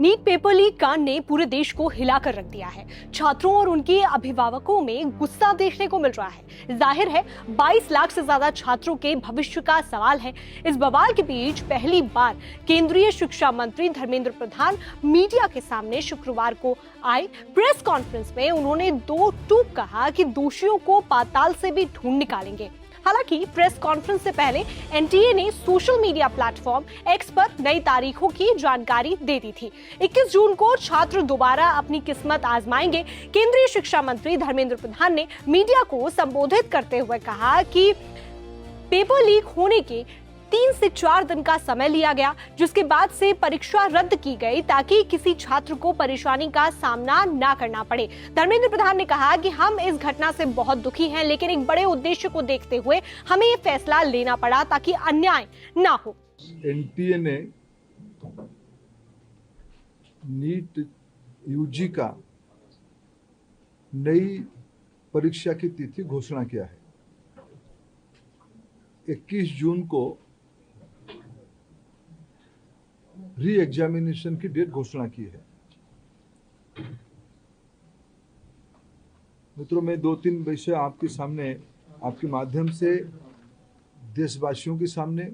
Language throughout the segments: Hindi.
नीट पेपर लीक कांड ने पूरे देश को हिलाकर रख दिया है। छात्रों और उनके अभिभावकों में गुस्सा देखने को मिल रहा है। जाहिर है 22 लाख से ज्यादा छात्रों के भविष्य का सवाल है। इस बवाल के बीच पहली बार केंद्रीय शिक्षा मंत्री धर्मेंद्र प्रधान मीडिया के सामने शुक्रवार को आए। प्रेस कॉन्फ्रेंस में उन्होंने दो टूक कहा कि दोषियों को पाताल से भी ढूंढ निकालेंगे। हालांकि प्रेस कॉन्फ्रेंस से पहले एनटीए ने सोशल मीडिया प्लेटफॉर्म एक्स पर नई तारीखों की जानकारी दे दी थी। 21 जून को छात्र दोबारा अपनी किस्मत आजमाएंगे। केंद्रीय शिक्षा मंत्री धर्मेंद्र प्रधान ने मीडिया को संबोधित करते हुए कहा कि पेपर लीक होने के 3 से 4 दिन का समय लिया गया, जिसके बाद से परीक्षा रद्द की गई ताकि किसी छात्र को परेशानी का सामना ना करना पड़े। धर्मेंद्र प्रधान ने कहा कि हम इस घटना से बहुत दुखी हैं, लेकिन एक बड़े उद्देश्य को देखते हुए हमें ये फैसला लेना पड़ा ताकि अन्याय ना हो। एनटीए ने नीट यूजी का नई परीक्षा की तिथि घोषणा किया है। 21 जून को री एग्जामिनेशन की डेट घोषणा की है। मित्रों, मैं 2-3 विषय आपके सामने, आपके माध्यम से देशवासियों के सामने,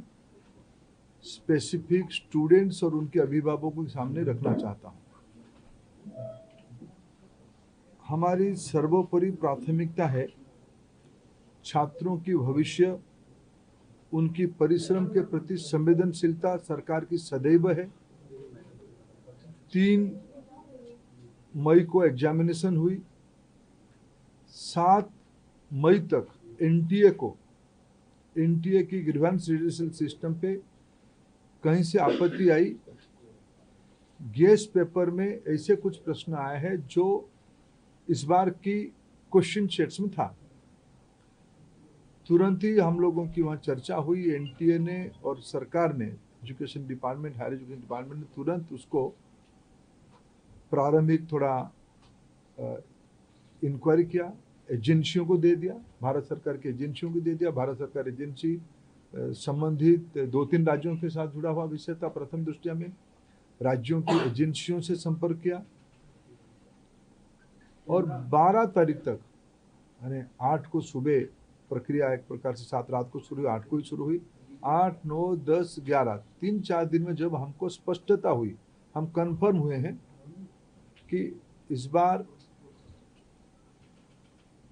स्पेसिफिक स्टूडेंट्स और उनके अभिभावकों के सामने रखना चाहता हूं। हमारी सर्वोपरि प्राथमिकता है छात्रों की भविष्य, उनकी परिश्रम के प्रति संवेदनशीलता सरकार की सदैव है। 3 मई को एग्जामिनेशन हुई। 7 मई तक एनटीए की ग्रीवेंस रिड्यूसल सिस्टम पे कहीं से आपत्ति आई। गेस्ट पेपर में ऐसे कुछ प्रश्न आए हैं जो इस बार की क्वेश्चन सेट्स में था। तुरंत ही हम लोगों की वहाँ चर्चा हुई। एनटीए ने और सरकार ने, education department, higher education department ने तुरंत उसको प्रारंभिक थोड़ा इंक्वायरी किया, एजेंसियों को दे दिया, भारत सरकार की एजेंसियों को दे दिया। भारत सरकार एजेंसी संबंधित 2-3 राज्यों के साथ जुड़ा हुआ विषय था। प्रथम दृष्टया में राज्यों की एजेंसियों से संपर्क किया और 12 तारीख तक, यानी 8 को सुबह प्रक्रिया एक प्रकार से 7 रात को शुरू हुई, 8 को ही शुरू हुई। 8, 9, 10, 11 3-4 दिन में जब हमको स्पष्टता हुई, हम कंफर्म हुए हैं कि इस बार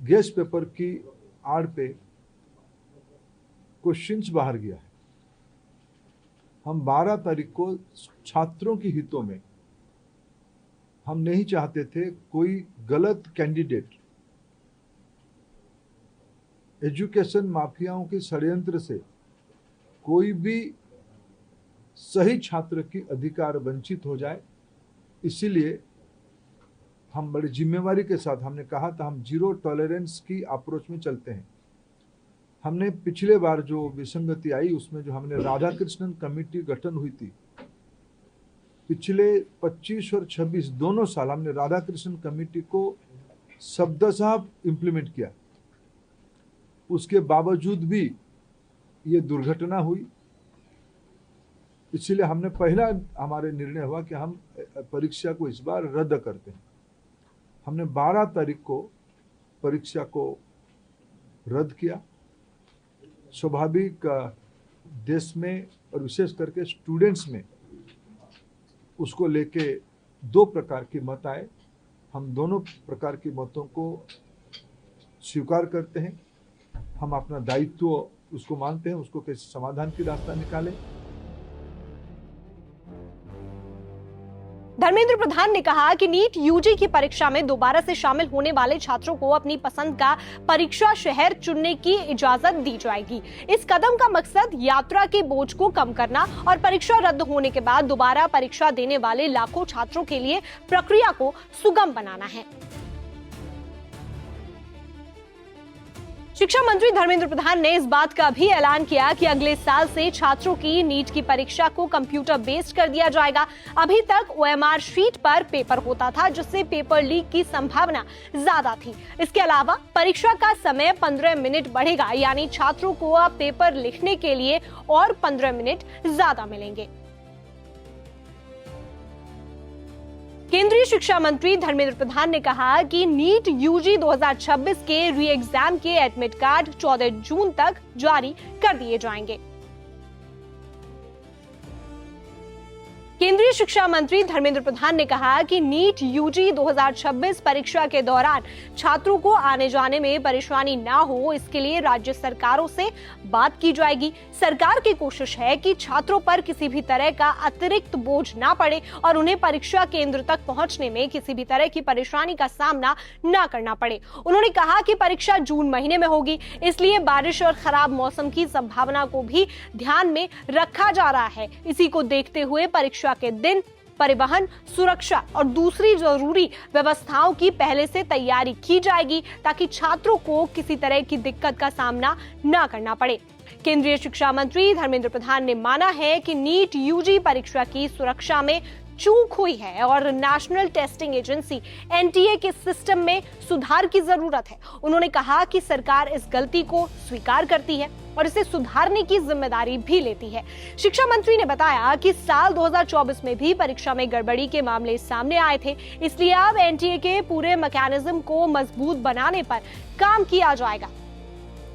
गेस्ट पेपर की आड़ पे क्वेश्चंस बाहर गया है। हम 12 तारीख को छात्रों के हितों में, हम नहीं चाहते थे कोई गलत कैंडिडेट एजुकेशन माफियाओं के षड्यंत्र से कोई भी सही छात्र की अधिकार वंचित हो जाए। इसीलिए हम बड़ी जिम्मेवारी के साथ, हमने कहा था हम 0 टॉलरेंस की अप्रोच में चलते हैं। हमने पिछले बार जो विसंगति आई उसमें जो हमने राधाकृष्णन कमेटी गठन हुई थी, पिछले 25 और 26 दोनों साल हमने राधाकृष्णन कमेटी को शब्दशः इम्प्लीमेंट किया। उसके बावजूद भी ये दुर्घटना हुई। इसलिए हमने पहला हमारे निर्णय हुआ कि हम परीक्षा को इस बार रद्द करते हैं। हमने 12 तारीख को परीक्षा को रद्द किया। स्वाभाविक देश में और विशेष करके स्टूडेंट्स में उसको लेके 2 प्रकार के मत आए। हम दोनों प्रकार के मतों को स्वीकार करते हैं। हम अपना दायित्व उसको मानते हैं, उसको कैसे समाधान की रास्ता निकालें। धर्मेंद्र प्रधान ने कहा कि नीट यूजी की परीक्षा में दोबारा से शामिल होने वाले छात्रों को अपनी पसंद का परीक्षा शहर चुनने की इजाजत दी जाएगी। इस कदम का मकसद यात्रा के बोझ को कम करना और परीक्षा रद्द होने के बाद दोबारा परीक्षा देने वाले लाखों छात्रों के लिए प्रक्रिया को सुगम बनाना है। शिक्षा मंत्री धर्मेंद्र प्रधान ने इस बात का भी ऐलान किया कि अगले साल से छात्रों की नीट की परीक्षा को कंप्यूटर बेस्ड कर दिया जाएगा। अभी तक ओएमआर शीट पर पेपर होता था, जिससे पेपर लीक की संभावना ज्यादा थी। इसके अलावा परीक्षा का समय 15 मिनट बढ़ेगा, यानी छात्रों को अब पेपर लिखने के लिए और 15 मिनट ज्यादा मिलेंगे। केंद्रीय शिक्षा मंत्री धर्मेंद्र प्रधान ने कहा कि नीट यूजी 2026 के री एग्जाम के एडमिट कार्ड 14 जून तक जारी कर दिए जाएंगे। केंद्रीय शिक्षा मंत्री धर्मेंद्र प्रधान ने कहा कि नीट यूजी 2026 परीक्षा के दौरान छात्रों को आने जाने में परेशानी ना हो, इसके लिए राज्य सरकारों से बात की जाएगी। सरकार की कोशिश है कि छात्रों पर किसी भी तरह का अतिरिक्त बोझ ना पड़े और उन्हें परीक्षा केंद्र तक पहुंचने में किसी भी तरह की परेशानी का सामना ना करना पड़े। उन्होंने कहा कि परीक्षा जून महीने में होगी, इसलिए बारिश और खराब मौसम की संभावना को भी ध्यान में रखा जा रहा है। इसी को देखते हुए परीक्षा के दिन परिवहन, सुरक्षा और दूसरी जरूरी व्यवस्थाओं की पहले से तैयारी की जाएगी ताकि छात्रों को किसी तरह की दिक्कत का सामना न करना पड़े। केंद्रीय शिक्षा मंत्री धर्मेंद्र प्रधान ने माना है कि नीट यूजी परीक्षा की सुरक्षा में चूक हुई है और नेशनल टेस्टिंग एजेंसी एनटीए के सिस्टम में सुधार की जरूरत है। उन्होंने कहा कि सरकार इस गलती को स्वीकार करती है और इसे सुधारने की जिम्मेदारी भी लेती है। शिक्षा मंत्री ने बताया कि साल 2024 में भी परीक्षा में गड़बड़ी के मामले सामने आए थे, इसलिए अब एनटीए के पूरे मैकेनिज्म को मजबूत बनाने पर काम किया जाएगा।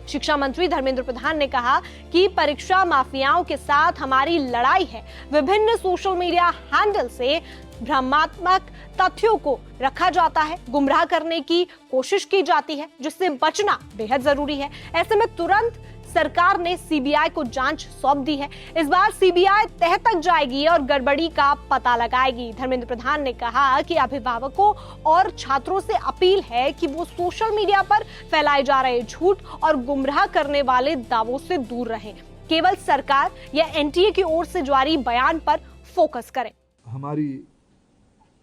शिक्षा मंत्री धर्मेंद्र प्रधान ने कहा कि परीक्षा माफियाओं के साथ हमारी लड़ाई है। विभिन्न सोशल मीडिया हैंडल से भ्रमात्मक तथ्यों को रखा जाता है, गुमराह करने की कोशिश की जाती है, जिससे बचना बेहद जरूरी है। ऐसे में तुरंत सरकार ने सीबीआई को जांच सौंप दी है। इस बार सीबीआई तह तक जाएगी और गड़बड़ी का पता लगाएगी। धर्मेंद्र प्रधान ने कहा कि अभिभावकों और छात्रों से अपील है कि वो सोशल मीडिया पर फैलाए जा रहे झूठ और गुमराह करने वाले दावों से दूर रहें। केवल सरकार या एनटीए की ओर से जारी बयान पर फोकस करें। हमारी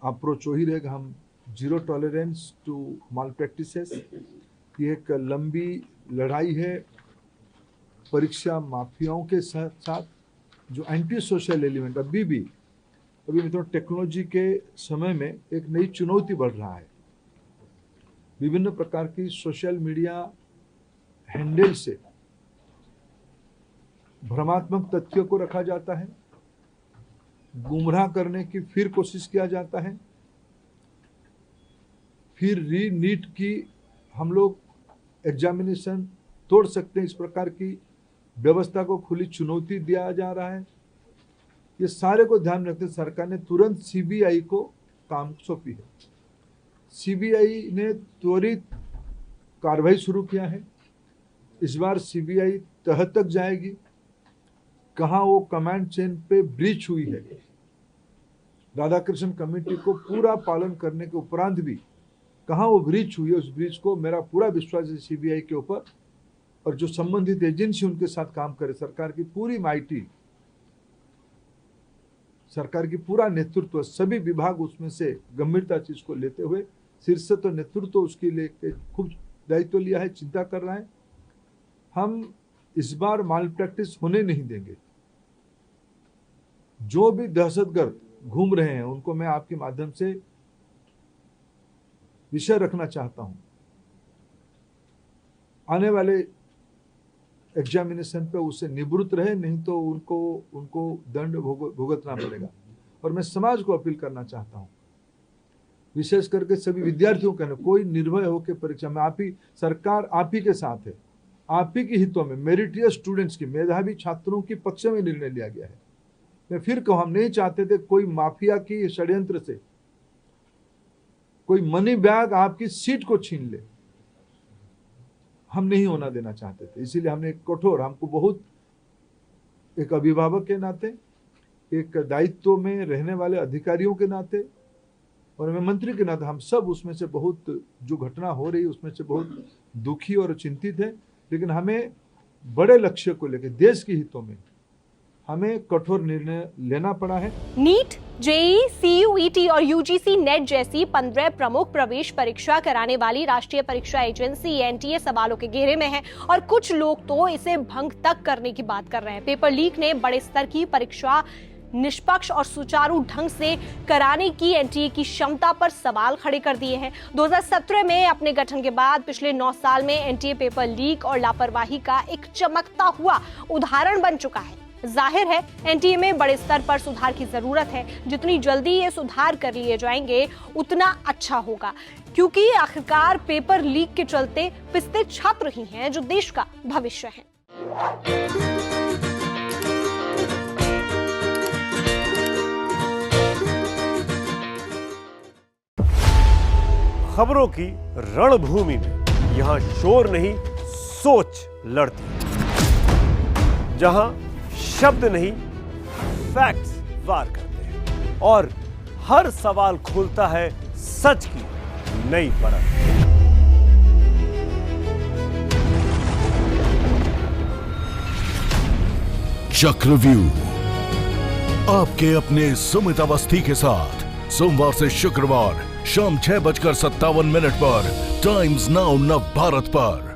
अप्रोच वही रहेगा, हम zero tolerance to malpractices. ये एक लंबी लड़ाई है परीक्षा माफियाओं के साथ जो एंटी सोशल एलिमेंट अभी मतलब टेक्नोलॉजी के समय में एक नई चुनौती बढ़ रहा है। विभिन्न प्रकार की सोशल मीडिया हैंडल से भ्रमात्मक तथ्यों को रखा जाता है, गुमराह करने की फिर कोशिश किया जाता है, फिर री नीट की हम लोग एग्जामिनेशन तोड़ सकते हैं, इस प्रकार की व्यवस्था को खुली चुनौती दिया जा रहा है। ये सारे को ध्यान रखते सरकार ने तुरंत सीबीआई को काम सौंपी है। सीबीआई ने त्वरित कार्रवाई शुरू किया है। इस बार सीबीआई तह तक जाएगी, कहां वो कमांड चेन पे ब्रीच हुई है। राधाकृष्णन कमेटी को पूरा पालन करने के उपरांत भी कहां वो ब्रीच हुई है, उस ब्रीच को मेरा पूरा विश्वास है सीबीआई के ऊपर और जो संबंधित एजेंसी उनके साथ काम करे। सरकार की पूरी माइटी, सरकार की पूरा नेतृत्व, सभी विभाग उसमें से गंभीरता चीज को लेते हुए शीर्ष तो नेतृत्व उसके लिए खूब दायित्व लिया है, चिंता कर रहा है। हम इस बार माल प्रैक्टिस होने नहीं देंगे। जो भी दहशतगर्द घूम रहे हैं उनको मैं आपके माध्यम से विषय रखना चाहता हूं। आने वाले एग्जामिनेशन पे उससे निवृत्त रहे, नहीं तो उनको दंड भुगतना पड़ेगा। और मैं समाज को अपील करना चाहता हूं, विशेष करके सभी विद्यार्थियों का, कोई निर्भय होकर परीक्षा में, सरकार आप ही के साथ है। आप ही के हितों में मेरिटियस स्टूडेंट्स की, मेधावी छात्रों की पक्ष में निर्णय लिया गया है। मैं फिर कहूं, हम नहीं चाहते थे कोई माफिया की षड्यंत्र से कोई मनी बैग आपकी सीट को छीन ले, हम नहीं होना देना चाहते थे। इसीलिए हमने एक कठोर, हमको बहुत एक अभिभावक के नाते, एक दायित्व में रहने वाले अधिकारियों के नाते और मैं मंत्री के नाते, हम सब उसमें से बहुत, जो घटना हो रही उसमें से बहुत दुखी और चिंतित है। लेकिन हमें बड़े लक्ष्य को लेकर देश के हितों में हमें कठोर निर्णय लेना पड़ा है। नीट, जेईई, सीयूईटी और यूजीसी नेट जैसी 15 प्रमुख प्रवेश परीक्षा कराने वाली राष्ट्रीय परीक्षा एजेंसी एनटीए सवालों के घेरे में है और कुछ लोग तो इसे भंग तक करने की बात कर रहे हैं। पेपर लीक ने बड़े स्तर की परीक्षा निष्पक्ष और सुचारू ढंग से कराने की एनटीए की क्षमता पर सवाल खड़े कर दिए हैं। 2017 में अपने गठन के बाद पिछले 9 साल में एनटीए पेपर लीक और लापरवाही का एक चमकता हुआ उदाहरण बन चुका है। जाहिर है एनटीए में बड़े स्तर पर सुधार की जरूरत है। जितनी जल्दी ये सुधार कर लिए जाएंगे उतना अच्छा होगा, क्योंकि आखिरकार पेपर लीक के चलते पिसते छात्र ही हैं जो देश का भविष्य हैं। खबरों की रणभूमि में यहां शोर नहीं सोच लड़ती है, जहां शब्द नहीं फैक्ट्स वार करते हैं और हर सवाल खोलता है सच की नई परत। चक्रव्यूह आपके अपने सुमित अवस्थी के साथ सोमवार से शुक्रवार शाम 6:57 पर टाइम्स नाउ नव भारत पर।